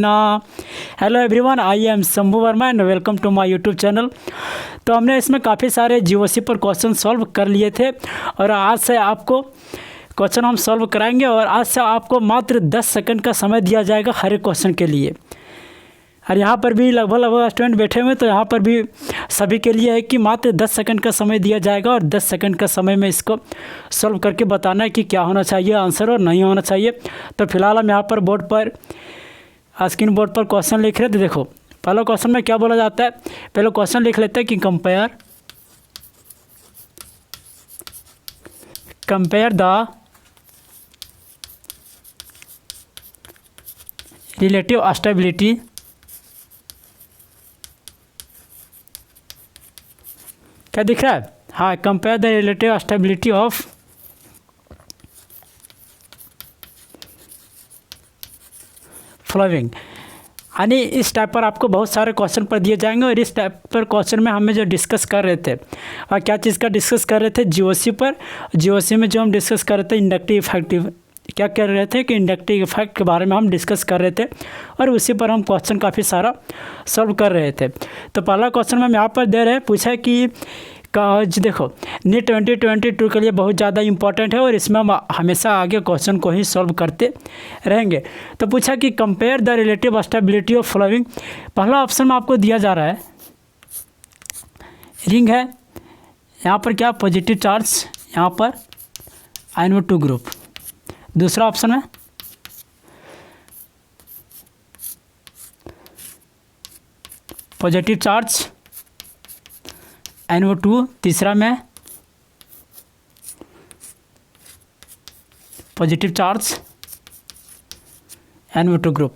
करना। Hello everyone, I am Shambhu Verma and welcome to my YouTube channel. तो हमने इसमें काफ़ी सारे जीओसी पर क्वेश्चन सॉल्व कर लिए थे और आज से आपको क्वेश्चन हम सॉल्व कराएंगे और आज से आपको मात्र 10 सेकंड का समय दिया जाएगा हर एक क्वेश्चन के लिए। और यहाँ पर भी लगभग स्टूडेंट बैठे हुए, तो यहाँ पर भी सभी के लिए है कि मात्र 10 सेकंड का समय दिया जाएगा और 10 सेकंड का समय में इसको सॉल्व करके बताना है कि क्या होना चाहिए आंसर और नहीं होना चाहिए। तो फिलहाल हम यहाँ पर बोर्ड पर स्क्रीन बोर्ड पर क्वेश्चन लिख रहे थे। देखो पहला क्वेश्चन में क्या बोला जाता है, पहले क्वेश्चन लिख लेते हैं कि कंपेयर द रिलेटिव स्टेबिलिटी क्या दिख रहा है? हाँ, compare the relative stability of flowing. यानी इस टाइप पर आपको बहुत सारे क्वेश्चन पर दिए जाएंगे और इस टाइप पर क्वेश्चन में हमें जो डिस्कस कर रहे थे और क्या चीज़ का डिस्कस कर रहे थे, जीओसी पर। जीओसी में जो हम डिस्कस कर रहे थे इंडक्टिव इफेक्टिव, क्या कर रहे थे कि इंडक्टिव इफेक्ट के बारे में हम डिस्कस कर रहे थे और उसी पर हम क्वेश्चन काफ़ी सारा सॉल्व कर रहे थे। तो पहला क्वेश्चन में हम यहाँ पर दे रहे हैं, पूछा कि देखो नीट 2022 के लिए बहुत ज़्यादा इंपॉर्टेंट है और इसमें हम हमेशा आगे क्वेश्चन को ही सॉल्व करते रहेंगे। तो पूछा कि compare the relative stability of flowing. पहला ऑप्शन में आपको दिया जा रहा है रिंग है, यहाँ पर क्या पॉजिटिव चार्ज, यहाँ पर NO2 ग्रुप। दूसरा ऑप्शन है पॉजिटिव चार्ज NO2, तीसरा में पॉजिटिव चार्ज NO2 ग्रुप।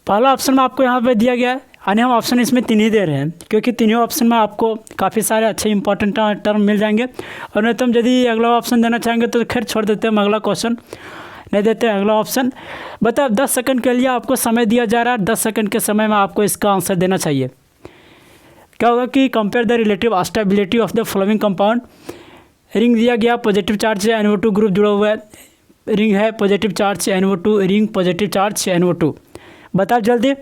पहला ऑप्शन में आपको यहाँ पे दिया गया है, यानी हम ऑप्शन इसमें तीन ही दे रहे हैं क्योंकि तीनों ऑप्शन में आपको काफ़ी सारे अच्छे इंपॉर्टेंट टर्म मिल जाएंगे। और नहीं तो हम यदि अगला ऑप्शन देना चाहेंगे तो खैर छोड़ देते हैं, हम अगला क्वेश्चन नहीं देते हैं, अगला ऑप्शन। बताओ 10 सेकंड के लिए आपको समय दिया जा रहा है, 10 सेकंड के समय में आपको इसका आंसर देना चाहिए। क्या होगा कि compare the relative stability of the flowing compound. Ring दिया गया, पॉजिटिव चार्ज है, NO2 ग्रुप जुड़ा हुआ है, रिंग है positive charge NO2, ring positive charge NO2। बताओ जल्दी,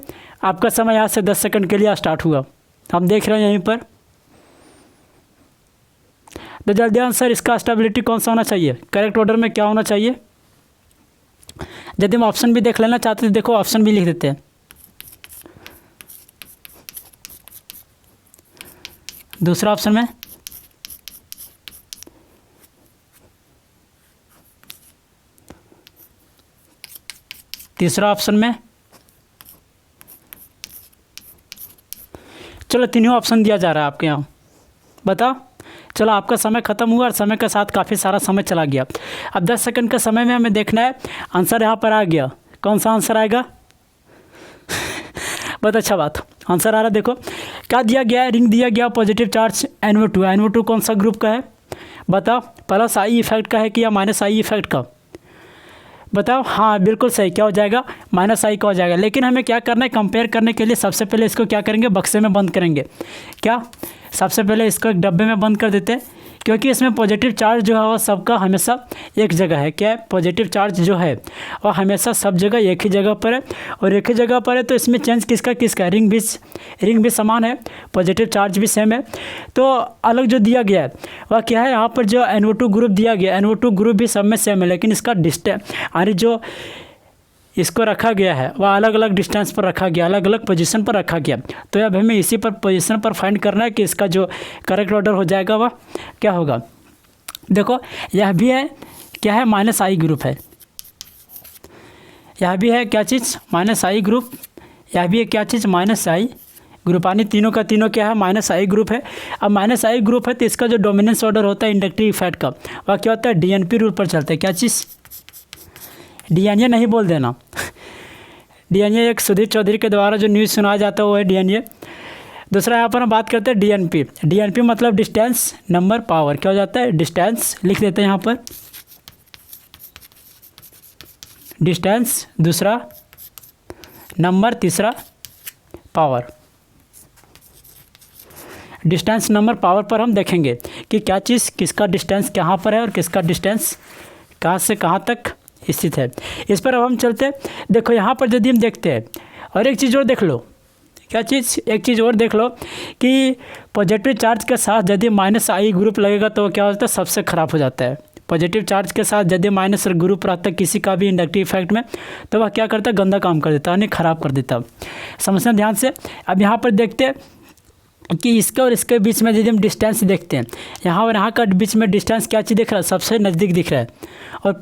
आपका समय यहाँ से 10 सेकंड के लिए स्टार्ट हुआ, हम देख रहे हैं यहीं पर। तो जल्दी आंसर, इसका स्टेबिलिटी कौन सा होना चाहिए, करेक्ट ऑर्डर में क्या होना चाहिए। यदि हम ऑप्शन भी देख लेना चाहते हैं, देखो ऑप्शन भी लिख देते हैं। दूसरा ऑप्शन में तीसरा ऑप्शन में, चलो तीनों ऑप्शन दिया जा रहा है आपके यहाँ। बताओ, चलो आपका समय ख़त्म हुआ और समय के साथ काफ़ी सारा समय चला गया। अब 10 सेकंड के समय में हमें देखना है आंसर यहाँ पर आ गया, कौन सा आंसर आएगा। बहुत अच्छा बात, आंसर आ रहा है। देखो क्या दिया गया है, रिंग दिया गया पॉजिटिव चार्ज NO2। NO2 कौन सा ग्रुप का है बताओ, प्लस आई इफेक्ट का है कि या माइनस आई इफेक्ट का। बताओ, हाँ बिल्कुल सही, क्या हो जाएगा, माइनस आई का हो जाएगा। लेकिन हमें क्या करना है, कंपेयर करने के लिए सबसे पहले इसको क्या करेंगे, बक्से में बंद करेंगे। क्या, सबसे पहले इसको एक डब्बे में बंद कर देते हैं क्योंकि इसमें पॉजिटिव चार्ज जो है वो सबका हमेशा एक जगह है। क्या है, पॉजिटिव चार्ज जो है वो हमेशा सब जगह एक ही जगह पर है और एक ही जगह पर है। तो इसमें चेंज किसका किसका, रिंग भी समान है, पॉजिटिव चार्ज भी सेम है। तो अलग जो दिया गया है वह क्या है, यहाँ पर जो NO2 ग्रुप दिया गया, NO2 ग्रुप भी सब में सेम है, लेकिन इसका डिस्टेंस यानी जो इसको रखा गया है वह अलग अलग डिस्टेंस पर रखा गया, अलग अलग पोजीशन पर रखा गया। तो अब हमें इसी पर पोजीशन पर फाइंड करना है कि इसका जो करेक्ट ऑर्डर हो जाएगा वह क्या होगा। देखो यह भी है, क्या है, माइनस आई ग्रुप है, यह भी है क्या चीज़, माइनस आई ग्रुप, यह भी है क्या चीज़, माइनस आई ग्रुप। यानी तीनों का तीनों क्या है, माइनस आई ग्रुप है। अब माइनस आई ग्रुप है तो इसका जो डोमिनेंस ऑर्डर होता है इंडक्टिव इफेक्ट का वह क्या होता है, DNP रूल पर चलता है। क्या चीज़, DNA नहीं बोल देना। DNA एक सुधीर चौधरी के द्वारा जो न्यूज़ सुनाया जाता है वो है DNA। दूसरा यहाँ पर हम बात करते हैं DNP। DNP मतलब डिस्टेंस नंबर पावर, क्या हो जाता है, डिस्टेंस लिख देते हैं यहाँ पर, डिस्टेंस दूसरा, नंबर तीसरा, पावर। डिस्टेंस नंबर पावर पर हम देखेंगे कि क्या चीज़, किसका डिस्टेंस कहाँ पर है और किसका डिस्टेंस कहाँ से कहाँ तक स्थित है। इस पर अब हम चलते हैं। देखो यहाँ पर यदि हम देखते हैं, और एक चीज़ और देख लो, क्या चीज़, एक चीज़ और देख लो कि पॉजिटिव चार्ज के साथ यदि माइनस आई ग्रुप लगेगा तो क्या होता है, सबसे ख़राब हो जाता है। पॉजिटिव चार्ज के साथ यदि माइनस ग्रुप रहता है किसी का भी इंडक्टिव इफेक्ट में, तो वह क्या करता है, गंदा काम कर देता है, यानी ख़राब कर देता है। समझना ध्यान से। अब यहाँ पर देखते हैं कि इसके और इसके बीच में यदि हम डिस्टेंस देखते हैं, यहाँ और यहाँ का बीच में डिस्टेंस क्या चीज़ दिख रहा है, सबसे नज़दीक दिख रहा है। और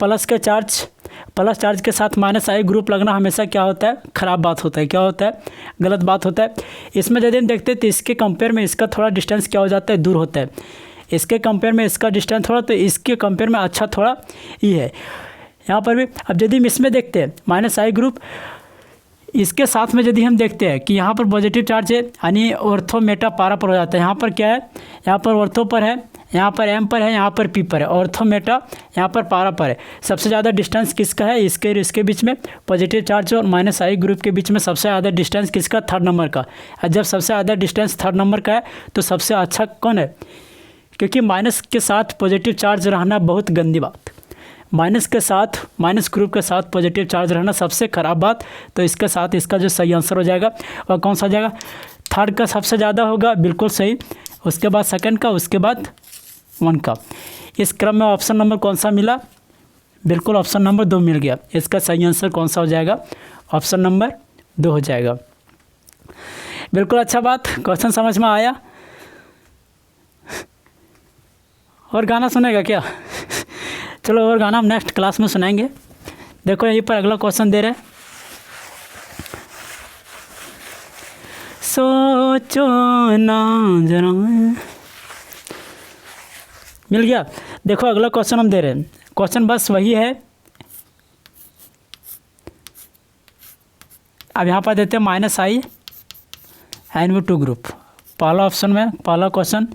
प्लस चार्ज के साथ माइनस आई ग्रुप लगना हमेशा क्या होता है, ख़राब बात होता है। क्या होता है, गलत बात होता है। इसमें यदि हम देखते हैं तो इसके कंपेयर में इसका थोड़ा डिस्टेंस क्या हो जाता है, दूर होता है। इसके कंपेयर में इसका डिस्टेंस थोड़ा, तो इसके कंपेयर में अच्छा थोड़ा ये है। यहाँ पर भी अब यदि हम इसमें देखते हैं माइनस आई ग्रुप, इसके साथ में यदि हम देखते हैं कि यहाँ पर पॉजिटिव चार्ज है, यानी ऑर्थो मेटा पारा पर हो जाता है। यहाँ पर क्या है, यहाँ पर ऑर्थो पर है, यहाँ पर एम पर है, यहाँ पर पी पर है। ऑर्थो मेटा यहाँ पर पारा पर है। सबसे ज़्यादा डिस्टेंस किसका है, इसके और इसके बीच में, पॉजिटिव चार्ज और माइनस आई ग्रुप के बीच में सबसे ज़्यादा डिस्टेंस किसका, थर्ड नंबर का। और जब सबसे ज़्यादा डिस्टेंस थर्ड नंबर का है तो सबसे अच्छा कौन है, क्योंकि माइनस के साथ पॉजिटिव चार्ज रहना बहुत गंदी बात। माइनस ग्रुप के साथ पॉजिटिव चार्ज रहना सबसे ख़राब बात। तो इसके साथ इसका जो सही आंसर हो जाएगा वह कौन सा हो जाएगा, थर्ड का सबसे ज़्यादा होगा, बिल्कुल सही। उसके बाद सेकंड का, उसके बाद 1 का। इस क्रम में ऑप्शन नंबर कौन सा मिला, बिल्कुल ऑप्शन नंबर 2 मिल गया। इसका सही आंसर कौन सा हो जाएगा, ऑप्शन नंबर 2 हो जाएगा। बिल्कुल अच्छा बात, क्वेश्चन समझ में आया। और गाना सुनेगा क्या? चलो और गाना हम नेक्स्ट क्लास में सुनाएंगे। देखो यहीं पर अगला क्वेश्चन दे रहे हैं, सोचो ना जरा। मिल गया। देखो अगला क्वेश्चन हम दे रहे हैं, क्वेश्चन बस वही है। अब यहाँ पर देते हैं माइनस आई NO2 ग्रुप, पहला ऑप्शन में पहला क्वेश्चन।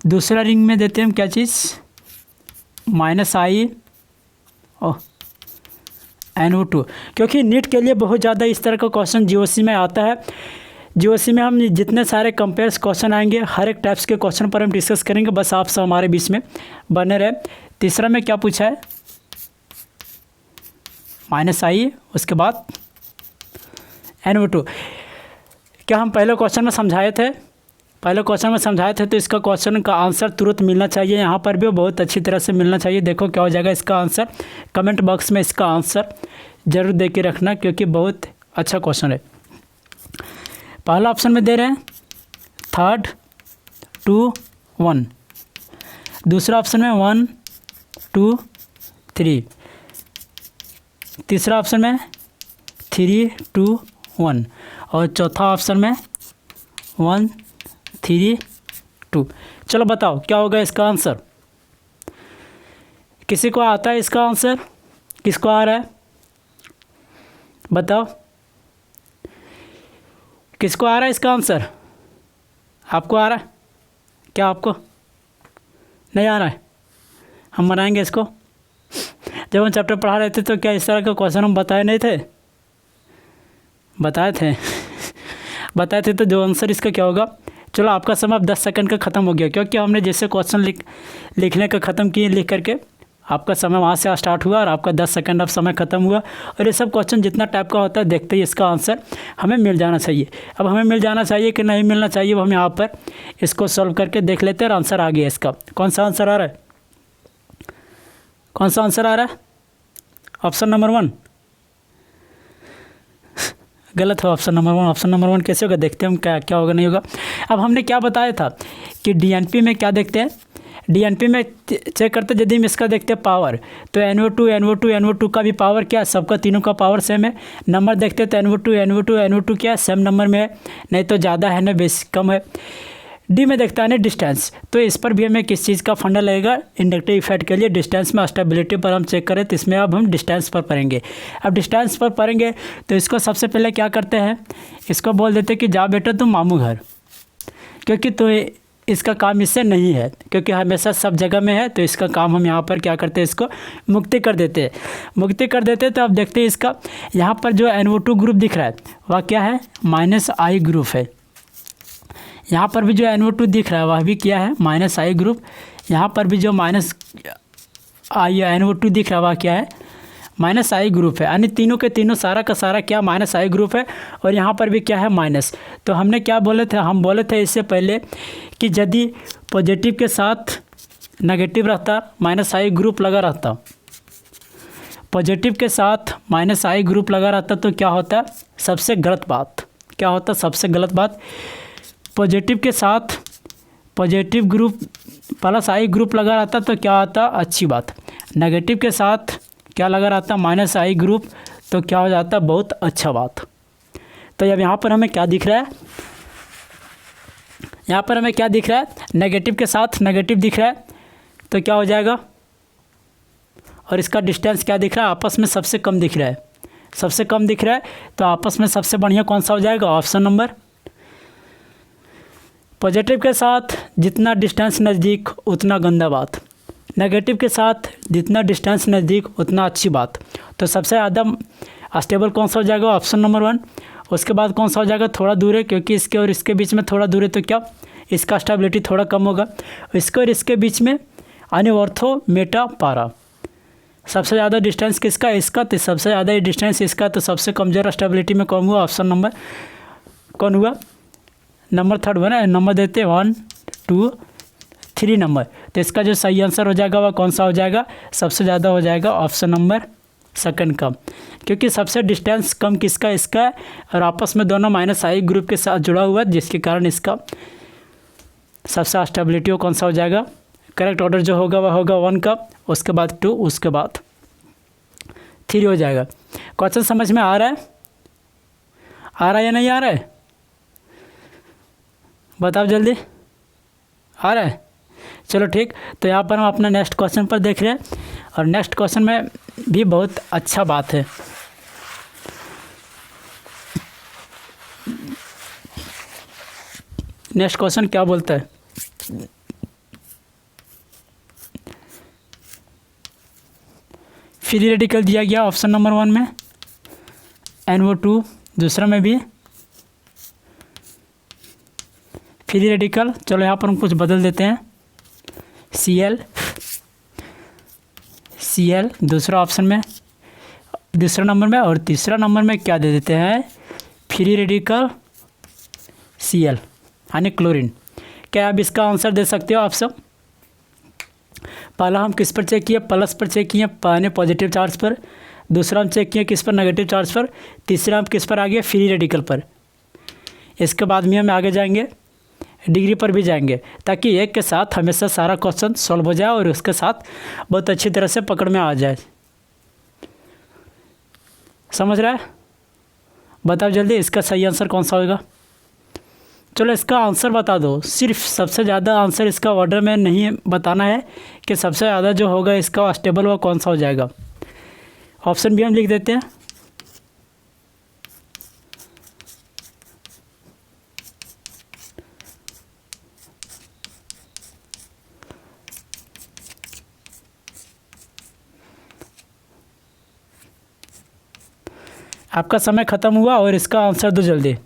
दूसरा रिंग में देते हैं हम क्या चीज़, माइनस आई NO2। क्योंकि नीट के लिए बहुत ज़्यादा इस तरह का क्वेश्चन GOC में आता है। GOC में हम जितने सारे कंपेयर्स क्वेश्चन आएंगे, हर एक टाइप्स के क्वेश्चन पर हम डिस्कस करेंगे। बस आप सब हमारे बीच में बने रहे। तीसरा में क्या पूछा है, माइनस आई, उसके बाद NO2। क्या हम पहले क्वेश्चन में समझाए थे, तो इसका क्वेश्चन का आंसर तुरंत मिलना चाहिए। यहाँ पर भी बहुत अच्छी तरह से मिलना चाहिए। देखो क्या हो जाएगा इसका आंसर, कमेंट बॉक्स में इसका आंसर ज़रूर दे के रखना, क्योंकि बहुत अच्छा क्वेश्चन है। पहला ऑप्शन में दे रहे हैं 3, 2, 1। दूसरा ऑप्शन में 1, 2, 3। तीसरा ऑप्शन में 3, 2, 1। और चौथा ऑप्शन में 1, 3, 2। चलो बताओ क्या होगा इसका आंसर। किसी को आता है इसका आंसर, किसको आ रहा है बताओ, किसको आ रहा है इसका आंसर? आपको आ रहा है क्या? आपको नहीं आ रहा है? हम बनाएंगे इसको। जब हम चैप्टर पढ़ा रहे थे तो क्या इस तरह का क्वेश्चन हम बताए नहीं थे? बताए थे तो जो आंसर इसका क्या होगा। चलो आपका समय अब 10 सेकंड का ख़त्म हो गया, क्योंकि हमने जैसे क्वेश्चन लिखने का ख़त्म किए, लिख करके आपका समय वहाँ से स्टार्ट हुआ और आपका 10 सेकंड अब समय ख़त्म हुआ। और ये सब क्वेश्चन जितना टाइप का होता है, देखते ही इसका आंसर हमें मिल जाना चाहिए। अब हमें मिल जाना चाहिए कि नहीं मिलना चाहिए, वो हम यहाँ पर इसको सॉल्व करके देख लेते हैं। और आंसर आ गया इसका। कौन सा आंसर आ रहा है? कौन सा आंसर आ रहा है? ऑप्शन नंबर 1 गलत है। ऑप्शन नंबर 1 कैसे होगा, देखते हैं हम क्या होगा नहीं होगा। अब हमने क्या बताया था कि DNP में क्या देखते हैं, DNP में चेक करते यदि हम इसका देखते हैं पावर, तो NO2 का भी पावर क्या है, सबका तीनों का पावर सेम है। नंबर देखते हैं तो NO2 क्या है, सेम नंबर में है, नहीं तो ज़्यादा है ना बेस कम है। डी में देखता है ना डिस्टेंस, तो इस पर भी हमें किस चीज़ का फंडा लगेगा, इंडक्टिव इफेक्ट के लिए। डिस्टेंस में स्टेबिलिटी पर हम चेक करें तो इसमें अब हम डिस्टेंस पर पढ़ेंगे। अब डिस्टेंस पर पढ़ेंगे तो इसको सबसे पहले क्या करते हैं, इसको बोल देते कि जा बेटा तुम मामू घर, क्योंकि तो इसका काम इससे नहीं है, क्योंकि हमेशा सब जगह में है। तो इसका काम हम यहाँ पर क्या करते हैं, इसको मुक्ति कर देते हैं। तो अब देखते हैं इसका यहाँ पर जो NO2 ग्रुप दिख रहा है वह क्या है, माइनस आई ग्रुप है। यहाँ पर भी जो NO2 दिख रहा है वह भी क्या है, माइनस आई ग्रुप। यहाँ पर भी जो माइनस आई NO2 दिख रहा है वह क्या है, माइनस आई ग्रुप है, यानी तीनों के तीनों सारा का सारा क्या माइनस आई ग्रुप है, और यहाँ पर भी क्या है माइनस। तो हमने क्या बोले थे, हम बोले थे इससे पहले कि यदि पॉजिटिव के साथ नेगेटिव रहता, माइनस आई ग्रुप लगा रहता, पॉजिटिव के साथ माइनस आई ग्रुप लगा रहता तो क्या होता, सबसे गलत बात क्या होता, सबसे गलत बात। पॉजिटिव के साथ पॉजिटिव ग्रुप प्लस आई ग्रुप लगा रहता तो क्या होता, अच्छी बात। नेगेटिव के साथ क्या लगा रहता, माइनस आई ग्रुप, तो क्या हो जाता, बहुत अच्छा बात। तो अब यहाँ पर हमें क्या दिख रहा है, यहाँ पर हमें क्या दिख रहा है, नेगेटिव के साथ नेगेटिव दिख रहा है, तो क्या हो जाएगा, और इसका डिस्टेंस क्या दिख रहा है, आपस में सबसे कम दिख रहा है, सबसे कम दिख रहा है। तो आपस में सबसे बढ़िया कौन सा हो जाएगा, ऑप्शन नंबर। पॉजिटिव के साथ जितना डिस्टेंस नज़दीक उतना गंदा बात, नेगेटिव के साथ जितना डिस्टेंस नज़दीक उतना अच्छी बात। तो सबसे ज़्यादा स्टेबल कौन सा हो जाएगा, ऑप्शन नंबर 1। उसके बाद कौन सा हो जाएगा, थोड़ा दूर है, क्योंकि इसके और इसके बीच में थोड़ा दूर है तो क्या, इसका स्टेबिलिटी थोड़ा कम होगा। इसके और इसके बीच में अनिवर्थो मेटा पारा, सबसे ज़्यादा डिस्टेंस किसका, इसका, तो सबसे ज़्यादा डिस्टेंस इसका, तो सबसे कमज़ोर स्टेबिलिटी में कौन हुआ, ऑप्शन नंबर कौन हुआ, नंबर 3 हुआ ना। नंबर देते 1 2 3 नंबर, तो इसका जो सही आंसर हो जाएगा वह कौन सा हो जाएगा, सबसे ज़्यादा हो जाएगा ऑप्शन नंबर 2 कम, क्योंकि सबसे डिस्टेंस कम किसका, इसका है, और आपस में दोनों माइनस आई ग्रुप के साथ जुड़ा हुआ है, जिसके कारण इसका सबसे स्टेबिलिटी कौन सा हो जाएगा। करेक्ट ऑर्डर जो होगा वह होगा 1 का, उसके बाद 2, उसके बाद 3 हो जाएगा। क्वेश्चन समझ में आ रहा है, आ रहा है या नहीं आ रहा है, बताओ जल्दी, आ रहा है। चलो ठीक, तो यहाँ पर हम अपना नेक्स्ट क्वेश्चन पर देख रहे हैं, और नेक्स्ट क्वेश्चन में भी बहुत अच्छा बात है। नेक्स्ट क्वेश्चन क्या बोलता है, फ्री रेडिकल दिया गया ऑप्शन नंबर 1 में, NO2 दूसरा में भी फ्री रेडिकल। चलो यहाँ पर हम कुछ बदल देते हैं, Cl दूसरा ऑप्शन में, दूसरा नंबर में, और तीसरा नंबर में क्या दे देते हैं, फ्री रेडिकल Cl यानी क्लोरीन। क्या आप इसका आंसर दे सकते हो आप सब। पहला हम किस पर चेक किए, प्लस पर चेक किए, यानी पॉजिटिव चार्ज पर। दूसरा हम चेक किए किस पर, नेगेटिव चार्ज पर। तीसरा हम किस पर आ गए, फ्री रेडिकल पर। इसके बाद में हम आगे जाएंगे, डिग्री पर भी जाएंगे, ताकि एक के साथ हमेशा सारा क्वेश्चन सॉल्व हो जाए और उसके साथ बहुत अच्छी तरह से पकड़ में आ जाए। समझ रहा है, बताओ जल्दी इसका सही आंसर कौन सा होगा। चलो इसका आंसर बता दो, सिर्फ सबसे ज़्यादा आंसर इसका ऑर्डर में नहीं बताना है कि सबसे ज़्यादा जो होगा इसका स्टेबल वो कौन सा हो जाएगा। ऑप्शन भी हम लिख देते हैं, आपका समय ख़त्म हुआ और इसका आंसर दो जल्दी।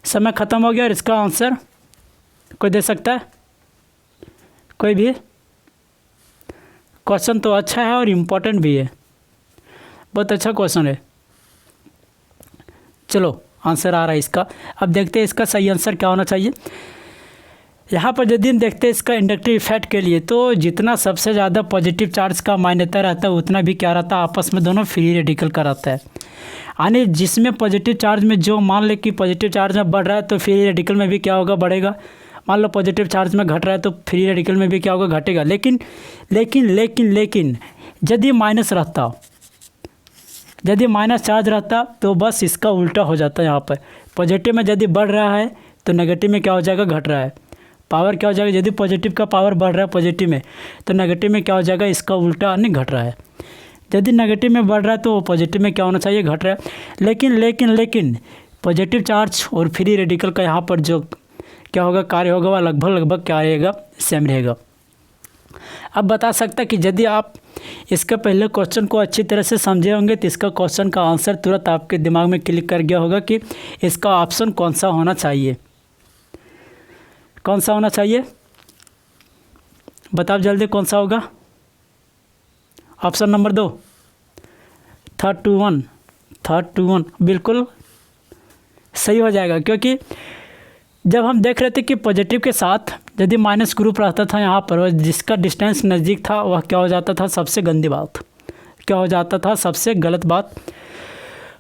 समय ख़त्म हो गया और इसका आंसर कोई दे सकता है, कोई भी। क्वेश्चन तो अच्छा है और इम्पोर्टेंट भी है, बहुत अच्छा क्वेश्चन है। चलो आंसर आ रहा है इसका। अब देखते हैं इसका सही आंसर क्या होना चाहिए। यहाँ पर यदि हम देखते हैं इसका इंडक्टिव इफेक्ट के लिए, तो जितना सबसे ज़्यादा पॉजिटिव चार्ज का मान्यता रहता है उतना भी क्या रहता है, आपस में दोनों फ्री रेडिकल का रहता है। यानी जिसमें पॉजिटिव चार्ज में जो मान ले कि पॉजिटिव चार्ज में बढ़ रहा है तो फ्री रेडिकल में भी क्या होगा, बढ़ेगा। मान लो पॉजिटिव चार्ज में घट रहा है तो फ्री रेडिकल में भी क्या होगा, घटेगा। लेकिन लेकिन लेकिन लेकिन यदि माइनस रहता, यदि माइनस चार्ज रहता तो बस इसका उल्टा हो जाता है। यहाँ पर पॉजिटिव में यदि बढ़ रहा है तो नेगेटिव में क्या हो जाएगा, घट रहा है। पावर क्या हो जाएगा, यदि पॉजिटिव का पावर बढ़ रहा है पॉजिटिव में तो नेगेटिव में क्या हो जाएगा, इसका उल्टा नहीं घट रहा है। यदि नेगेटिव में बढ़ रहा है तो पॉजिटिव में क्या होना चाहिए, घट रहा है। लेकिन लेकिन लेकिन पॉजिटिव चार्ज और फ्री रेडिकल का यहाँ पर जो क्या होगा, कार्य होगा वह लगभग क्या रहेगा, सेम रहेगा। अब बता सकता कि यदि आप इसके पहले क्वेश्चन को अच्छी तरह से समझे होंगे तो इसका क्वेश्चन का आंसर तुरंत आपके दिमाग में क्लिक कर गया होगा कि इसका ऑप्शन कौन सा होना चाहिए, कौन सा होना चाहिए, बताओ जल्दी कौन सा होगा। Option number 2 third two one बिल्कुल सही हो जाएगा, क्योंकि जब हम देख रहे थे कि पॉजिटिव के साथ यदि माइनस ग्रुप रहता था यहाँ पर और जिसका डिस्टेंस नज़दीक था वह क्या हो जाता था, सबसे गंदी बात, क्या हो जाता था, सबसे गलत बात।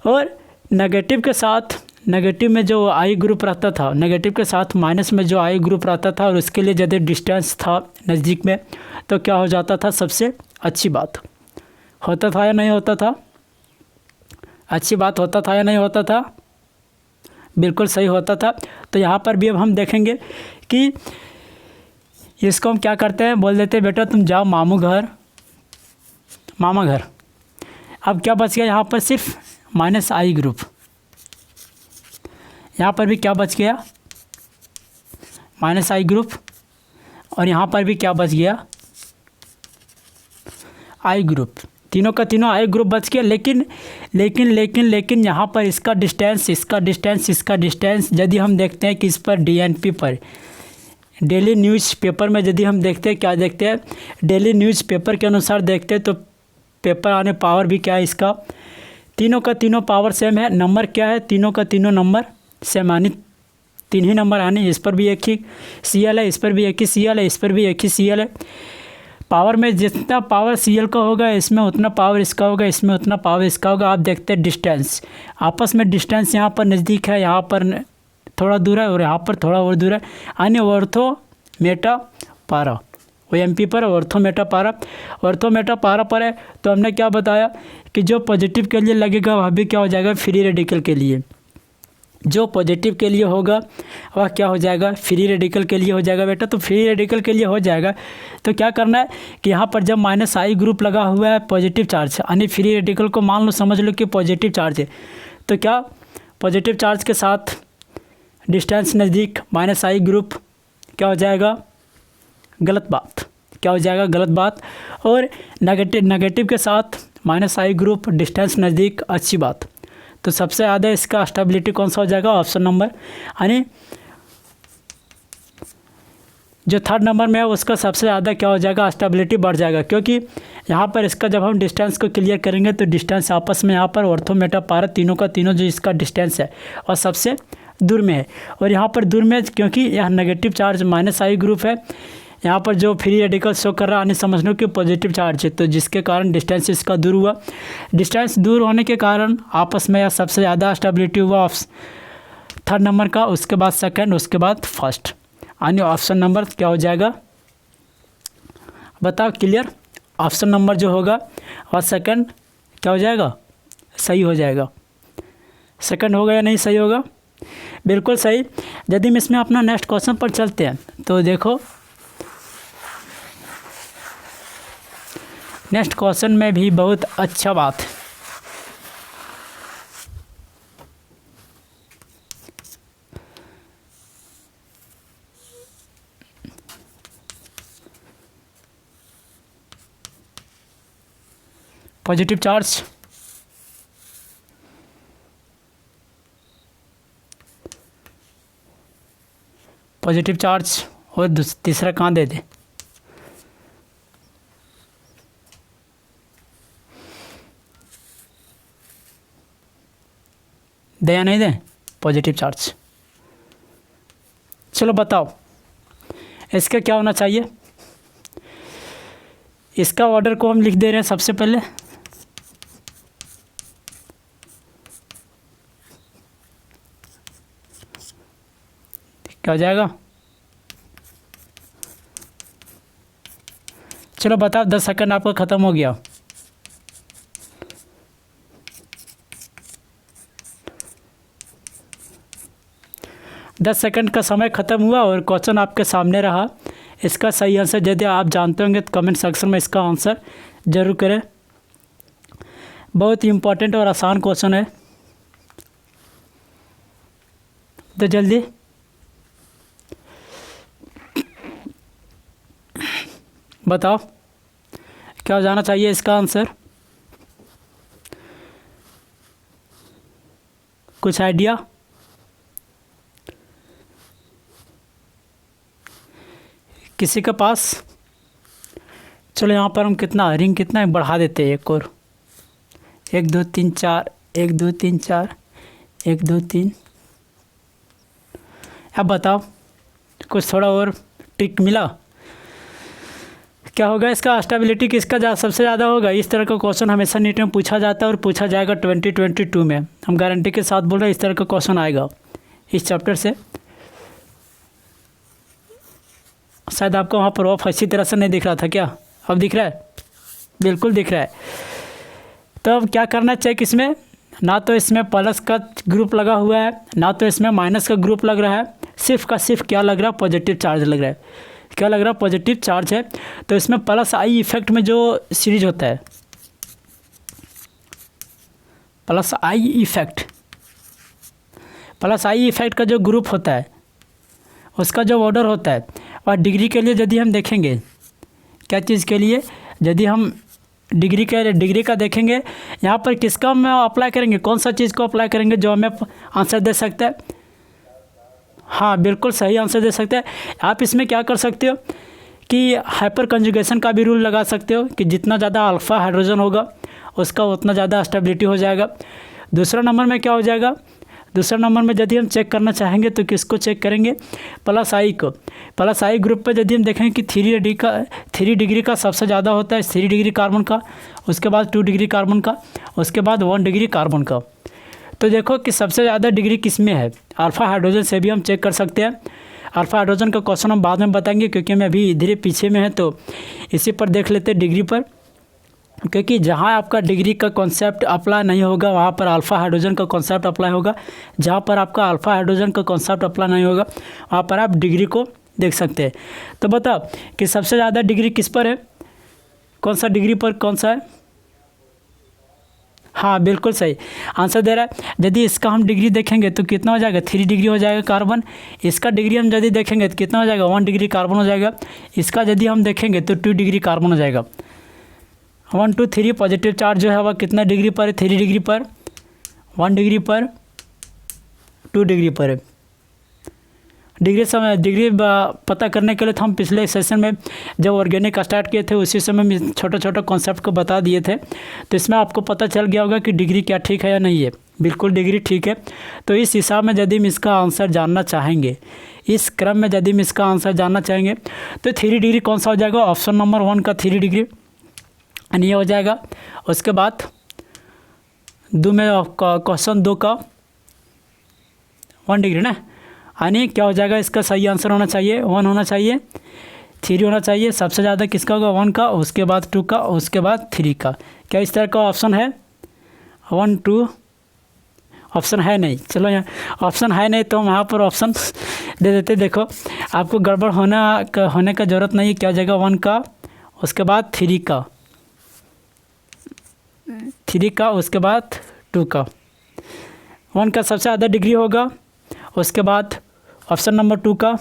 और नेगेटिव के साथ, नेगेटिव में जो आई ग्रुप रहता था, नेगेटिव के साथ माइनस में जो आई ग्रुप रहता था और उसके लिए यदि डिस्टेंस था नज़दीक में तो क्या हो जाता था, सबसे अच्छी बात होता था या नहीं होता था, अच्छी बात होता था या नहीं होता था, बिल्कुल सही होता था। तो यहाँ पर भी अब हम देखेंगे कि इसको हम क्या करते हैं, बोल देते हैं बेटा तुम जाओ मामा घर। अब क्या बच गया यहाँ पर, सिर्फ माइनस आई ग्रुप। यहाँ पर भी क्या बच गया, माइनस आई ग्रुप, और यहाँ पर भी क्या बच गया, आई ग्रुप। तीनों का तीनों आई ग्रुप बच गया। लेकिन यहाँ पर इसका डिस्टेंस यदि हम देखते हैं कि इस पर डीएनपी पर, डेली न्यूज़पेपर में यदि हम देखते हैं, क्या देखते हैं, डेली न्यूज़पेपर के अनुसार देखते हैं तो पेपर आने पावर भी क्या है इसका, तीनों का तीनों पावर सेम है। नंबर क्या है, तीनों का तीनों नंबर सेम, यानी 3 ही नंबर आने। इस पर भी एक ही CL है, इस पर भी एक ही CL है, इस पर भी एक ही CL है। पावर में जितना पावर CL का होगा इसमें उतना पावर इसका होगा, इसमें उतना पावर इसका होगा। आप देखते हैं डिस्टेंस, आपस में डिस्टेंस यहाँ पर नज़दीक है, यहाँ पर थोड़ा दूर है और यहाँ पर थोड़ा और दूर है, यानी ऑर्थो मेटा पारा। OMP पर ऑर्थो मेटा पारा पर है। तो हमने क्या बताया कि जो पॉजिटिव के लिए लगेगा वह भी क्या हो जाएगा, फ्री रेडिकल के लिए। जो पॉजिटिव के लिए होगा वह क्या हो जाएगा, फ्री रेडिकल के लिए हो जाएगा बेटा। तो फ्री रेडिकल के लिए हो जाएगा तो क्या करना है कि यहाँ पर जब माइनस आई ग्रुप लगा हुआ है पॉजिटिव चार्ज, यानी फ्री रेडिकल को मान लो, समझ लो कि पॉजिटिव चार्ज है, तो क्या पॉजिटिव चार्ज के साथ डिस्टेंस नज़दीक माइनस आई ग्रुप क्या हो जाएगा, गलत बात, क्या हो जाएगा, गलत बात। और नेगेटिव के साथ माइनस आई ग्रुप डिस्टेंस नज़दीक, अच्छी बात। तो सबसे ज़्यादा इसका स्टेबिलिटी कौन सा हो जाएगा, ऑप्शन नंबर, यानी जो थर्ड नंबर में है उसका सबसे ज़्यादा क्या हो जाएगा, स्टेबिलिटी बढ़ जाएगा। क्योंकि यहाँ पर इसका जब हम डिस्टेंस को क्लियर करेंगे तो डिस्टेंस आपस में यहाँ पर ऑर्थो मेटा पारा तीनों का तीनों जो इसका डिस्टेंस है और सबसे दूर में है। और यहाँ पर दूर में क्योंकि यह नेगेटिव चार्ज माइनस आई ग्रुप है, यहाँ पर जो फ्री रेडिकल शो कर रहा है, समझ लो कि पॉजिटिव चार्ज है, तो जिसके कारण डिस्टेंस इसका दूर हुआ। डिस्टेंस दूर होने के कारण आपस में यह सबसे ज़्यादा स्टेबिलिटी हुआ थर्ड नंबर का, उसके बाद सेकंड, उसके बाद फर्स्ट, यानी ऑप्शन नंबर क्या हो जाएगा, बताओ क्लियर। ऑप्शन नंबर जो होगा वह सेकंड क्या हो जाएगा, सही हो जाएगा। सेकंड होगा या नहीं, सही होगा, बिल्कुल सही। यदि हम इसमें अपना नेक्स्ट क्वेश्चन पर चलते हैं तो देखो नेक्स्ट क्वेश्चन में भी बहुत अच्छा बात है। पॉजिटिव चार्ज, पॉजिटिव चार्ज और तीसरा कहाँ दे दे, दे या नहीं दे, पॉजिटिव चार्ज। चलो बताओ इसका क्या होना चाहिए। इसका ऑर्डर को हम लिख दे रहे हैं सबसे पहले, क्या हो जाएगा, चलो बताओ, 10 सेकंड आपका ख़त्म हो गया। दस सेकंड का समय ख़त्म हुआ और क्वेश्चन आपके सामने रहा। इसका सही आंसर यदि आप जानते होंगे तो कमेंट सेक्शन में इसका आंसर ज़रूर करें। बहुत ही इम्पोर्टेंट और आसान क्वेश्चन है, तो जल्दी बताओ क्या हो जाना चाहिए इसका आंसर, कुछ आइडिया। किसी के पास चलो यहाँ पर हम कितना रिंग कितना है बढ़ा देते हैं एक और, 1 2 3 4, 1 2 3 4, 1 2 3। अब बताओ कुछ थोड़ा और ट्रिक मिला? क्या होगा इसका स्टेबिलिटी किसका सबसे ज़्यादा होगा? इस तरह का क्वेश्चन हमेशा नीट में पूछा जाता है और पूछा जाएगा 2022 में। हम गारंटी के साथ बोल रहे हैं इस तरह का क्वेश्चन आएगा इस चैप्टर से। शायद आपको वहाँ पर ऑफ अच्छी तरह से नहीं दिख रहा था क्या? अब दिख रहा है? बिल्कुल दिख रहा है। तो अब क्या करना चाहिए इसमें? ना तो इसमें प्लस का ग्रुप लगा हुआ है, ना तो इसमें माइनस का ग्रुप लग रहा है, सिर्फ का सिर्फ क्या लग रहा है? पॉजिटिव चार्ज लग रहा है। क्या लग रहा है? पॉजिटिव चार्ज है। तो इसमें प्लस आई इफेक्ट में जो सीरीज होता है, प्लस आई इफेक्ट का जो ग्रुप होता है उसका जो ऑर्डर होता है, और डिग्री के लिए यदि हम देखेंगे, क्या चीज़ के लिए? यदि हम डिग्री का देखेंगे, यहाँ पर किसका हम अप्लाई करेंगे? कौन सा चीज़ को अप्लाई करेंगे जो हमें आंसर दे सकता है? हाँ, बिल्कुल सही आंसर दे सकते हैं। आप इसमें क्या कर सकते हो कि हाइपर कंजुगेशन का भी रूल लगा सकते हो कि जितना ज़्यादा अल्फ़ा हाइड्रोजन होगा उसका उतना ज़्यादा स्टेबिलिटी हो जाएगा। दूसरा नंबर में क्या हो जाएगा? दूसरा नंबर में यदि हम चेक करना चाहेंगे तो किसको चेक करेंगे? प्लस आई को। प्लस आई ग्रुप पर यदि हम देखेंगे कि 3 डिग्री का सबसे ज़्यादा होता है, 3 डिग्री कार्बन का, उसके बाद 2 डिग्री कार्बन का, उसके बाद 1 डिग्री कार्बन का। तो देखो कि सबसे ज़्यादा डिग्री किस में है? अल्फ़ा हाइड्रोजन से भी हम चेक कर सकते हैं। अल्फ़ा हाइड्रोजन का क्वेश्चन हम बाद में बताएंगे क्योंकि मैं अभी धीरे पीछे में है, तो इसी पर देख लेते हैं डिग्री पर। क्योंकि जहाँ आपका डिग्री का कॉन्सेप्ट अप्लाई नहीं होगा वहाँ पर अल्फ़ा हाइड्रोजन का कॉन्सेप्ट अप्लाई होगा। जहाँ पर आपका अल्फ़ा हाइड्रोजन का कॉन्सेप्ट अप्लाई नहीं होगा वहाँ पर आप डिग्री को देख सकते हैं। तो बताओ कि सबसे ज़्यादा डिग्री किस पर है? कौन सा डिग्री पर कौन सा है? हाँ, बिल्कुल सही आंसर दे रहा है। यदि इसका हम डिग्री देखेंगे तो कितना हो जाएगा? 3 डिग्री हो जाएगा कार्बन। इसका डिग्री हम यदि देखेंगे तो कितना हो जाएगा? 1 डिग्री कार्बन हो जाएगा। इसका यदि हम देखेंगे तो 2 डिग्री कार्बन हो जाएगा। 1 2 3 पॉजिटिव चार्ज जो है वह कितना डिग्री पर है? 3 डिग्री पर, 1 डिग्री पर, 2 डिग्री पर है। डिग्री पता करने के लिए तो हम पिछले सेशन में जब ऑर्गेनिक स्टार्ट किए थे उसी समय छोटा छोटा कॉन्सेप्ट को बता दिए थे। तो इसमें आपको पता चल गया होगा कि डिग्री क्या ठीक है या नहीं है। बिल्कुल डिग्री ठीक है। तो इस हिसाब में यदि हम इसका आंसर जानना चाहेंगे, इस क्रम में यदि हम इसका आंसर जानना चाहेंगे तो 3 डिग्री कौन सा हो जाएगा? ऑप्शन नंबर 1 का 3 डिग्री यानी ये हो जाएगा। उसके बाद क्वेश्चन 2 का 1 डिग्री ना, यानी क्या हो जाएगा? इसका सही आंसर होना चाहिए 1 होना चाहिए, 3 होना चाहिए। सबसे ज़्यादा किसका होगा? 1 का, उसके बाद 2 का, उसके बाद 3 का। क्या इस तरह का ऑप्शन है? 1 2 ऑप्शन है नहीं। चलो यहाँ ऑप्शन है नहीं तो हम यहाँ पर ऑप्शन दे देते। देखो आपको गड़बड़ होने का ज़रूरत नहीं है। क्या हो जाएगा? 1 का, उसके बाद 3 का, 3 का, उसके बाद 2 का। 1 का सबसे ज़्यादा डिग्री होगा, उसके बाद ऑप्शन नंबर 2 का,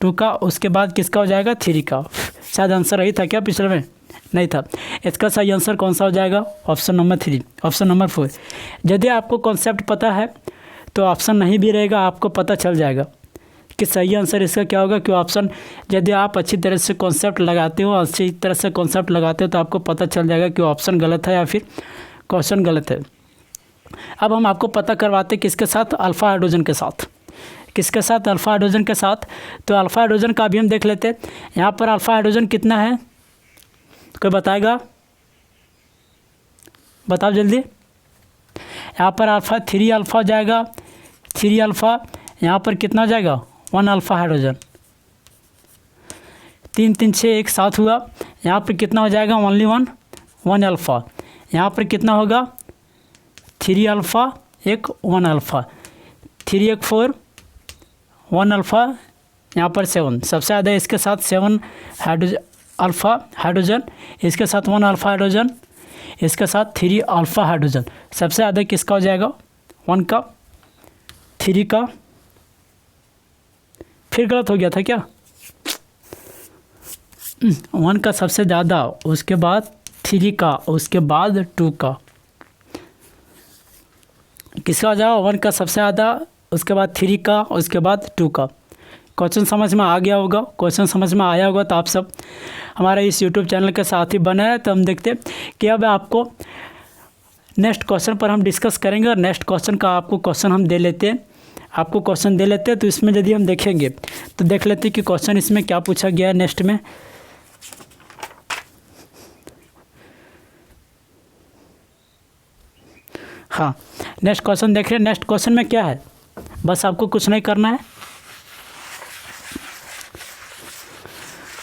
2 का, उसके बाद किसका हो जाएगा? 3 का। शायद आंसर रही था क्या पिछले में? नहीं था। इसका सही आंसर कौन सा हो जाएगा? Option number 3, option number 4। यदि आपको कॉन्सेप्ट पता है तो ऑप्शन नहीं भी रहेगा, आपको पता चल जाएगा कि सही आंसर इसका क्या होगा। क्यों ऑप्शन यदि आप अच्छी तरह से कॉन्सेप्ट लगाते हो, तो आपको पता चल जाएगा कि ऑप्शन गलत है या फिर क्वेश्चन गलत है। अब हम आपको पता करवाते किसके साथ? अल्फ़ा हाइड्रोजन के साथ। किसके साथ? अल्फ़ा हाइड्रोजन के साथ। तो अल्फ़ा हाइड्रोजन का भी हम देख लेते हैं। यहाँ पर अल्फ़ा हाइड्रोजन कितना है? कोई बताएगा? बताओ जल्दी। यहाँ पर अल्फ़ा 3 अल्फ़ा हो जाएगा, 3 अल्फ़ा। यहाँ पर कितना हो जाएगा? 1 अल्फ़ा हाइड्रोजन। 3 3 6 1 7 हुआ। यहाँ पर कितना हो जाएगा? Only 1 alpha. यहाँ पर कितना होगा? 3 अल्फ़ा 1 अल्फ़ा, 3 1 4 1 अल्फ़ा। यहाँ पर 7, सबसे ज़्यादा इसके साथ 7 अल्फ़ा हाइड्रोजन, इसके साथ 1 अल्फ़ा हाइड्रोजन, इसके साथ 3 अल्फ़ा हाइड्रोजन। सबसे ज़्यादा किसका हो जाएगा? 1 का, 3 का। फिर गलत हो गया था क्या? 1 का सबसे ज़्यादा, उसके बाद 3 का, उसके बाद 2 का। किसका हो जाएगा? 1 का सबसे ज़्यादा, उसके बाद 3 का, उसके बाद 2 का। क्वेश्चन समझ में आ गया होगा, क्वेश्चन समझ में आया होगा तो आप सब हमारे इस यूट्यूब चैनल के साथ ही बने हैं। तो हम देखते हैं कि अब आपको नेक्स्ट क्वेश्चन पर हम डिस्कस करेंगे और नेक्स्ट क्वेश्चन का आपको क्वेश्चन हम दे लेते हैं, आपको क्वेश्चन दे लेते हैं। तो इसमें यदि हम देखेंगे तो देख लेते हैं कि क्वेश्चन इसमें क्या पूछा गया है नेक्स्ट में। हाँ, नेक्स्ट क्वेश्चन देख रहे हैं। नेक्स्ट क्वेश्चन में क्या है, बस आपको कुछ नहीं करना है।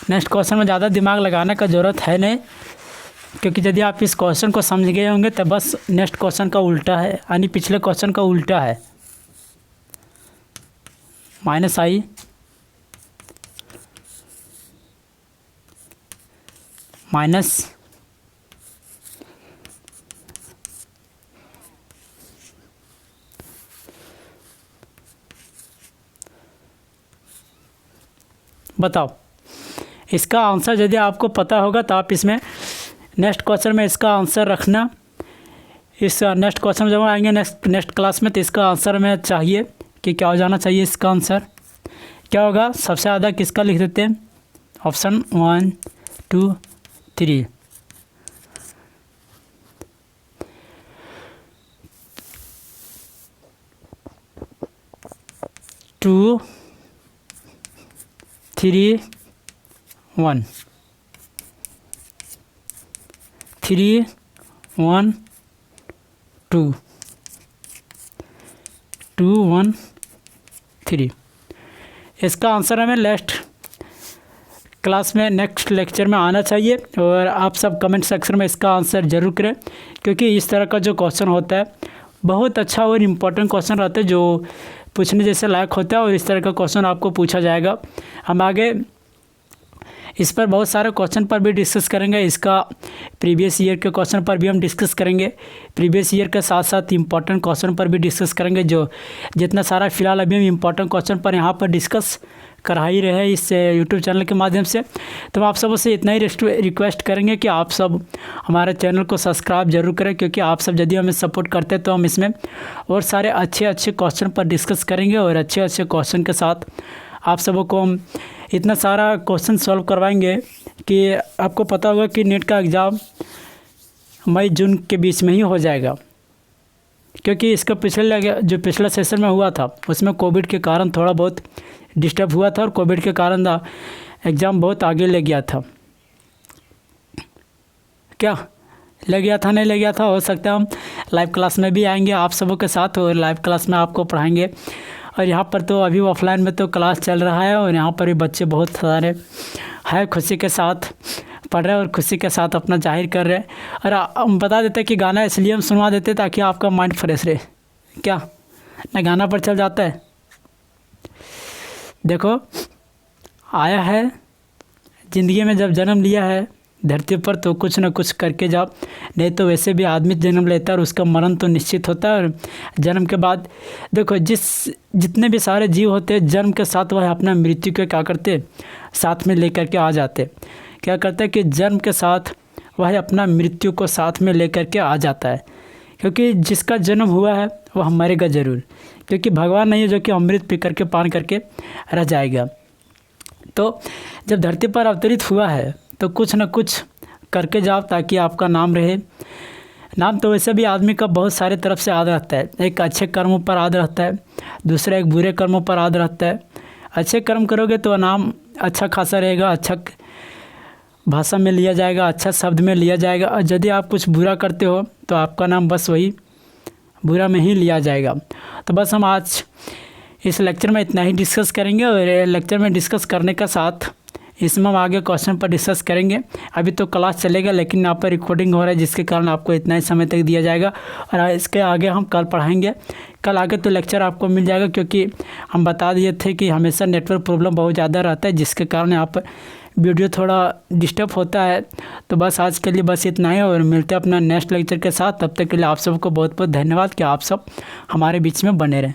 नेक्स्ट क्वेश्चन में ज़्यादा दिमाग लगाने का ज़रूरत है नहीं, क्योंकि यदि आप इस क्वेश्चन को समझ गए होंगे तो बस नेक्स्ट क्वेश्चन का उल्टा है, यानी पिछले क्वेश्चन का उल्टा है। -i माइनस बताओ इसका आंसर यदि आपको पता होगा तो आप इसमें नेक्स्ट क्वेश्चन में इसका आंसर रखना। इस नेक्स्ट क्वेश्चन जब आएंगे नेक्स्ट क्लास में तो इसका आंसर हमें चाहिए कि क्या हो जाना चाहिए। इसका आंसर क्या होगा, सबसे ज़्यादा किसका लिख देते हैं, ऑप्शन 1 2 3। टू 3 1 3 1 2 2 1 3। इसका आंसर हमें नेक्स्ट क्लास में नेक्स्ट लेक्चर में आना चाहिए। और आप सब कमेंट सेक्शन में इसका आंसर ज़रूर करें, क्योंकि इस तरह का जो क्वेश्चन होता है बहुत अच्छा और इम्पोर्टेंट क्वेश्चन रहता है जो पूछने जैसे लायक होता है, और इस तरह का क्वेश्चन आपको पूछा जाएगा। हम आगे इस पर बहुत सारे क्वेश्चन पर भी डिस्कस करेंगे। इसका प्रीवियस ईयर के क्वेश्चन पर भी हम डिस्कस करेंगे, प्रीवियस ईयर के साथ साथ इम्पोर्टेंट क्वेश्चन पर भी डिस्कस करेंगे। जो जितना सारा फिलहाल अभी हम इम्पोर्टेंट क्वेश्चन पर यहाँ पर डिस्कस करा ही रहे हैं इस यूट्यूब चैनल के माध्यम से। तो हम आप सबों से इतना ही रिक्वेस्ट करेंगे कि आप सब हमारे चैनल को सब्सक्राइब जरूर करें, क्योंकि आप सब यदि हमें सपोर्ट करते हैं तो हम इसमें और सारे अच्छे क्वेश्चन पर डिस्कस करेंगे, और अच्छे क्वेश्चन के साथ आप सबों को हम इतना सारा क्वेश्चन सॉल्व करवाएंगे कि आपको पता होगा कि नेट का एग्ज़ाम मई जून के बीच में ही हो जाएगा। क्योंकि इसका पिछला सेशन में हुआ था उसमें कोविड के कारण थोड़ा बहुत डिस्टर्ब हुआ था, और कोविड के कारण एग्ज़ाम बहुत आगे ले गया था। क्या ले गया था, नहीं ले गया था, हो सकता है हम लाइव क्लास में भी आएंगे आप सबों के साथ, और लाइव क्लास में आपको पढ़ाएंगे। और यहाँ पर तो अभी ऑफलाइन में तो क्लास चल रहा है, और यहाँ पर भी बच्चे बहुत सारे हैं खुशी के साथ पढ़ रहे हैं और खुशी के साथ अपना जाहिर कर रहे हैं। और हम बता देते हैं कि गाना इसलिए हम सुनवा देते हैं ताकि आपका माइंड फ्रेश रहे। क्या ना गाना पर चल जाता है। देखो आया है ज़िंदगी में, जब जन्म लिया है धरती पर तो कुछ ना कुछ करके जाओ, नहीं तो वैसे भी आदमी जन्म लेता है और उसका मरण तो निश्चित होता है। और जन्म के बाद देखो जितने भी सारे जीव होते हैं जन्म के साथ वह अपना मृत्यु को क्या करते साथ में लेकर के आ जाते। क्या करते हैं कि जन्म के साथ वह अपना मृत्यु को साथ में लेकर के आ जाता है, क्योंकि जिसका जन्म हुआ है वह मरेगा ज़रूर, क्योंकि भगवान नहीं है जो कि अमृत पी करके पान करके रह जाएगा। तो जब धरती पर अवतरित हुआ है तो कुछ न कुछ करके जाओ ताकि आपका नाम रहे। नाम तो वैसे भी आदमी का बहुत सारे तरफ से याद रहता है, एक अच्छे कर्मों पर याद रहता है, दूसरा एक बुरे कर्मों पर याद रहता है। अच्छे कर्म करोगे तो नाम अच्छा खासा रहेगा, अच्छा भाषा में लिया जाएगा, अच्छा शब्द में लिया जाएगा। और यदि आप कुछ बुरा करते हो तो आपका नाम बस वही बुरा में ही लिया जाएगा। तो बस हम आज इस लेक्चर में इतना ही डिस्कस करेंगे, और लेक्चर में डिस्कस करने का साथ इसमें हम आगे क्वेश्चन पर डिस्कस करेंगे। अभी तो क्लास चलेगा, लेकिन यहाँ पर रिकॉर्डिंग हो रहा है जिसके कारण आपको इतना ही समय तक दिया जाएगा, और इसके आगे हम कल पढ़ाएंगे। कल आगे तो लेक्चर आपको मिल जाएगा, क्योंकि हम बता दिए थे कि हमेशा नेटवर्क प्रॉब्लम बहुत ज़्यादा रहता है, जिसके कारण यहाँ पर वीडियो थोड़ा डिस्टर्ब होता है। तो बस आज के लिए बस इतना ही, और मिलते हैं अपना नेक्स्ट लेक्चर के साथ। तब तक के लिए आप सबको बहुत बहुत धन्यवाद कि आप सब हमारे बीच में बने रहें।